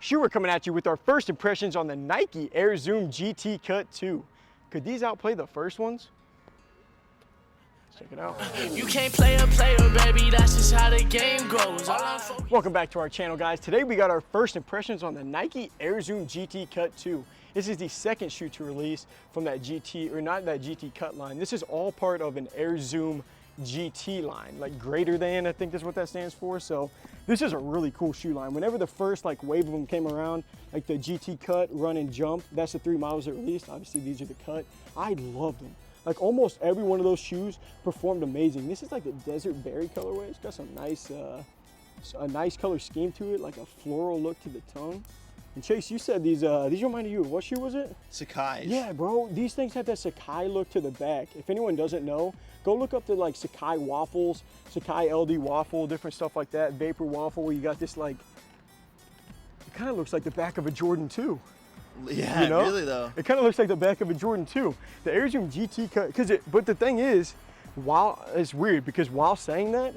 Shoe, we're coming at you with our first impressions on the Nike Air Zoom GT Cut 2. Could these outplay the first ones? Let's check it out. You can't play a player, baby, that's just how the game goes. Welcome back to our channel, guys. Today we got our first impressions on the Nike Air Zoom GT Cut 2. This is the second shoe to release from that GT, or not that GT Cut line. This is all part of an Air Zoom GT line, like greater than, I think that's what that stands for. So this is a really cool shoe line. Whenever the first like wave of them came around, like the GT Cut, Run, and Jump, that's the three models that released. Obviously these are the Cut. I loved them. Like almost every one of those shoes performed amazing. This is like the Desert Berry colorway. It's got some nice, a nice color scheme to it, like a floral look to the tongue. And Chase, you said these reminded you of what shoe was it? Sakai's. Yeah, bro. These things have that Sakai look to the back. If anyone doesn't know, go look up the like Sakai waffles, Sakai LD waffle, different stuff like that. Vapor waffle, where you got this like, it kind of looks like the back of a Jordan 2. Yeah, you know? Really though. It kind of looks like the back of a Jordan 2. The Air Zoom GT Cut, but the thing is, while it's weird because while saying that,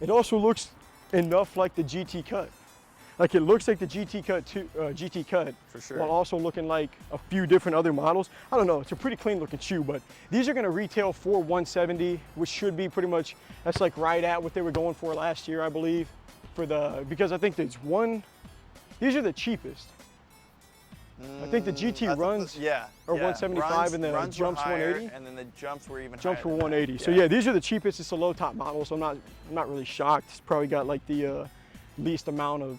it also looks enough like the GT Cut. Like it looks like the GT Cut GT Cut, for sure, while also looking like a few different other models. I don't know, it's a pretty clean looking shoe, but these are gonna retail for $170, which should be pretty much, that's like right at what they were going for last year, I believe, because I think there's these are the cheapest. I think the GT runs are 175 and the jumps 180. And then the jumps were even jumps higher. were 180. Yeah. So yeah, these are the cheapest. It's a low top model, so I'm not really shocked. It's probably got like the least amount of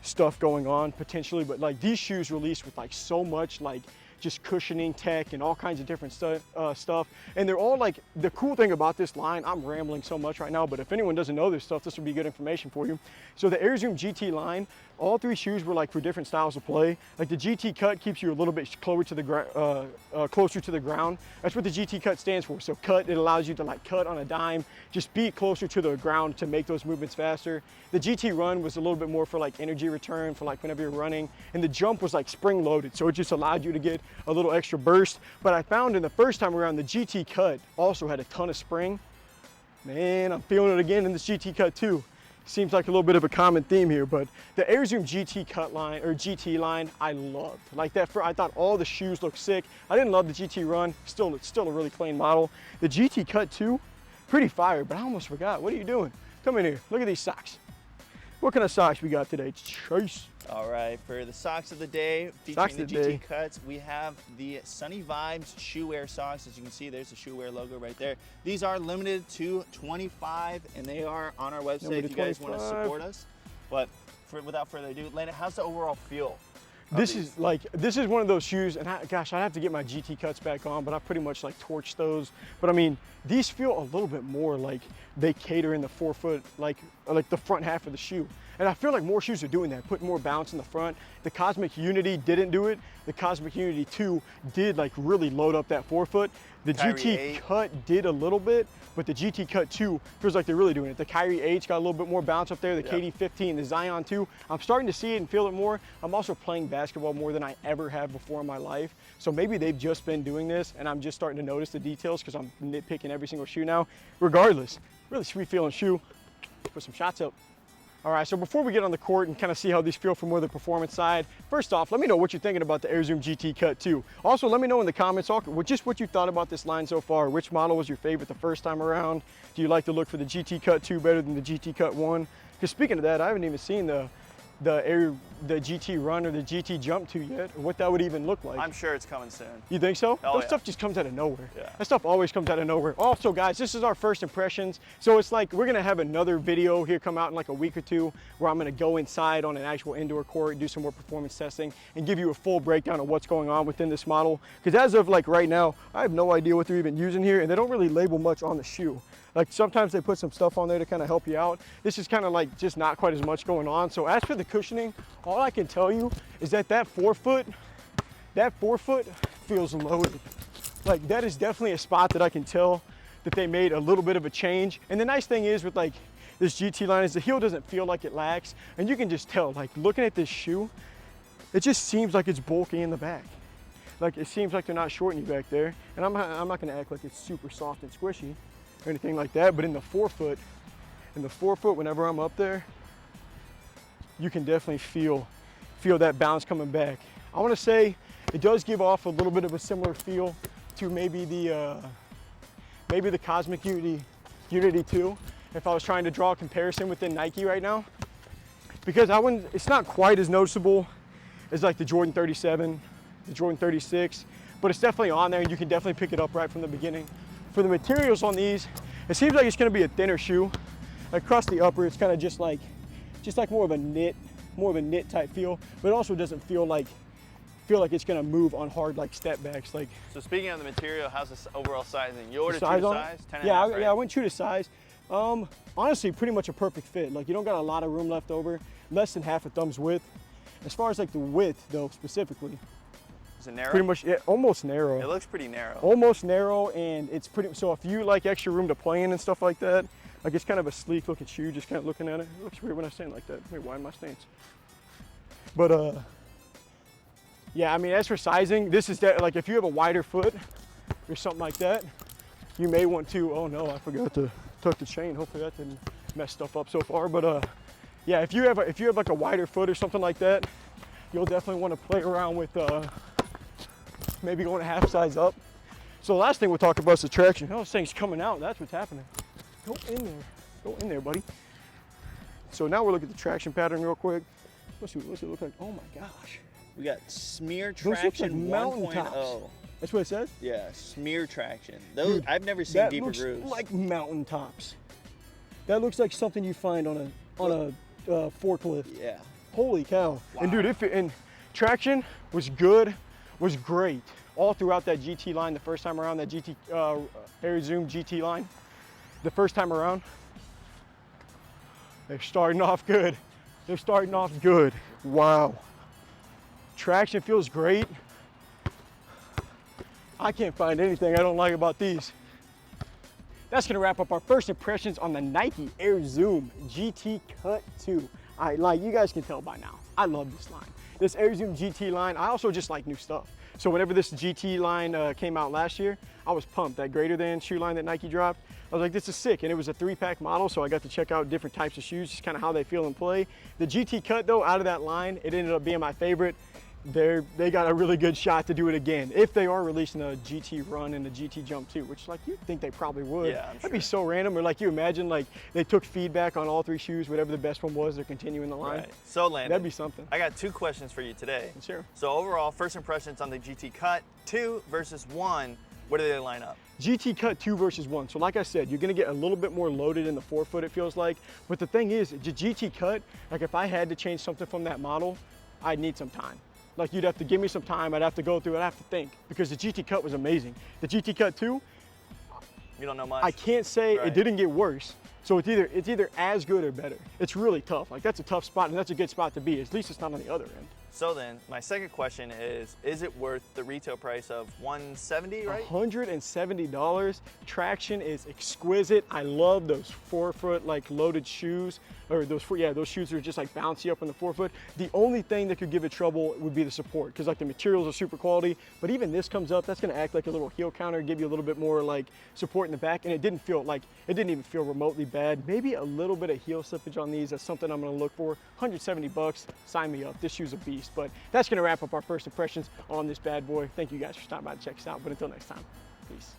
stuff going on potentially, but like these shoes released with like so much like just cushioning tech and all kinds of different stuff, and they're all like, the cool thing about this line, I'm rambling so much right now, but if anyone doesn't know this stuff, this would be good information for you. So the Air Zoom GT line, all three shoes were like for different styles of play. Like the GT Cut keeps you a little bit closer to the ground. That's what the GT Cut stands for. So cut, it allows you to like cut on a dime, just be closer to the ground to make those movements faster. The GT Run was a little bit more for like energy return, for like whenever you're running, and the Jump was like spring loaded, so it just allowed you to get a little extra burst. But I found in the first time around, the GT Cut also had a ton of spring. Man, I'm feeling it again in this GT Cut too. Seems like a little bit of a common theme here, but the Air Zoom GT Cut line, or GT line, I loved. Like that, I thought all the shoes looked sick. I didn't love the GT Run, it's still a really clean model. The GT Cut 2, pretty fire, but I almost forgot. What are you doing? Come in here, look at these socks. What kind of socks we got today, Chase? All right, for the socks of the day, featuring the GT Cuts, we have the Sunny Vibes Shoe Wear socks. As you can see, there's the Shoe Wear logo right there. These are limited to 25, and they are on our website if you guys want to support us. But without further ado, Landon, how's the overall feel? This is one of those shoes, and gosh, I'd have to get my GT Cuts back on, but I pretty much like torched those. But I mean, these feel a little bit more like they cater in the forefoot, like the front half of the shoe. And I feel like more shoes are doing that, putting more bounce in the front. The Cosmic Unity didn't do it. The Cosmic Unity 2 did like really load up that forefoot. The GT Cut did a little bit, but the GT Cut 2 feels like they're really doing it. The Kyrie H got a little bit more bounce up there. The KD15, the Zion 2. I'm starting to see it and feel it more. I'm also playing basketball more than I ever have before in my life. So maybe they've just been doing this and I'm just starting to notice the details because I'm nitpicking every single shoe now. Regardless, really sweet feeling shoe. Put some shots up. All right, so before we get on the court and kind of see how these feel from more the performance side, first off, let me know what you're thinking about the Air Zoom GT Cut 2. Also, let me know in the comments just what you thought about this line so far. Which model was your favorite the first time around? Do you like the look for the GT Cut 2 better than the GT Cut 1? Because speaking of that, I haven't even seen the GT Run or the GT Jump 2 yet, or what that would even look like. I'm sure it's coming soon. You think so? Oh, That stuff just comes out of nowhere. Yeah. That stuff always comes out of nowhere. Also, guys, this is our first impressions, so it's like we're gonna have another video here come out in like a week or two where I'm gonna go inside on an actual indoor court, do some more performance testing, and give you a full breakdown of what's going on within this model. Because as of like right now, I have no idea what they're even using here, and they don't really label much on the shoe. Like sometimes they put some stuff on there to kind of help you out. This is kind of like just not quite as much going on. So as for the cushioning, all I can tell you is that forefoot feels loaded. Like that is definitely a spot that I can tell that they made a little bit of a change. And the nice thing is with like this GT line is the heel doesn't feel like it lacks. And you can just tell, like looking at this shoe, it just seems like it's bulky in the back. Like it seems like they're not shorting you back there. And I'm not gonna act like it's super soft and squishy or anything like that, but in the forefoot, whenever I'm up there, you can definitely feel feel that bounce coming back. I want to say it does give off a little bit of a similar feel to maybe the Cosmic Unity 2, if I was trying to draw a comparison within Nike right now, because it's not quite as noticeable as like the Jordan 37, the Jordan 36, but it's definitely on there and you can definitely pick it up right from the beginning. For the materials on these, it seems like it's going to be a thinner shoe. Across the upper, it's kind of just like more of a knit type feel, but it also doesn't feel like it's going to move on hard like step backs. Like, so speaking of the material, how's the overall sizing? You ordered size true to size? 10 and yeah, a half, right? yeah, I went true to size. Honestly, pretty much a perfect fit. Like, you don't got a lot of room left over, less than half a thumb's width. As far as like the width though, specifically, is it narrow? pretty much, yeah, almost narrow. It looks pretty narrow. Almost narrow, and it's pretty, so if you like extra room to play in and stuff like that, like it's kind of a sleek looking shoe, just kind of looking at it. It looks weird when I stand like that. Wait, why am I standing? But yeah, I mean, as for sizing, this is that, like if you have a wider foot or something like that, you may want to, oh no, I forgot to tuck the chain. Hopefully that didn't mess stuff up so far. But yeah, if you have like a wider foot or something like that, you'll definitely want to play around with maybe going a half size up. So the last thing we'll talk about is the traction. Oh, this thing's coming out. That's what's happening. Go in there. Go in there, buddy. So now we'll look at the traction pattern real quick. What's it look like? Oh my gosh. We got smear Those look traction like mountain 1.0. tops. That's what it says? Yeah, smear traction. Those, Dude, I've never seen that deeper looks grooves. like mountain tops. That looks like something you find on a forklift. Yeah. Holy cow. Wow. And dude, and traction was good, was great. All throughout that GT line the first time around, that GT Air Zoom GT line, the first time around. They're starting off good. They're starting off good. Wow. Traction feels great. I can't find anything I don't like about these. That's gonna wrap up our first impressions on the Nike Air Zoom GT Cut 2. Like you guys can tell by now, I love this line. This Air Zoom GT line, I also just like new stuff. So whenever this GT line came out last year, I was pumped. That greater than shoe line that Nike dropped, I was like, this is sick. And it was a 3-pack model, so I got to check out different types of shoes, just kind of how they feel in play. The GT Cut though, out of that line, it ended up being my favorite. They got a really good shot to do it again if they are releasing a GT Run and a GT Jump too, which like you'd think they probably would. Yeah, I'm That'd be so random. Or like you imagine like they took feedback on all 3 shoes, whatever the best one was, they're continuing the line. Right. So Landon, That'd be something. I got 2 questions for you today. Sure. So overall, first impressions on the GT Cut 2 versus 1, where do they line up? GT Cut 2 versus 1. So like I said, you're gonna get a little bit more loaded in the forefoot, it feels like. But the thing is, the GT Cut, like if I had to change something from that model, I'd need some time. Like you'd have to give me some time, I'd have to go through, I'd have to think, because the GT Cut was amazing. The GT Cut 2, You don't know much? I can't say Right. it didn't get worse. So it's either as good or better. It's really tough. Like that's a tough spot, and that's a good spot to be. At least it's not on the other end. So then, my second question is it worth the retail price of $170, right? $170. Traction is exquisite. I love those forefoot like loaded shoes, or those shoes are just like bouncy up on the forefoot. The only thing that could give it trouble would be the support, because like the materials are super quality, but even this comes up, that's gonna act like a little heel counter, give you a little bit more like support in the back, and it didn't even feel remotely bad. Maybe a little bit of heel slippage on these. That's something I'm gonna look for. 170 bucks, sign me up. This shoe's a beast. But that's gonna wrap up our first impressions on this bad boy. Thank you guys for stopping by to check us out. But until next time, peace.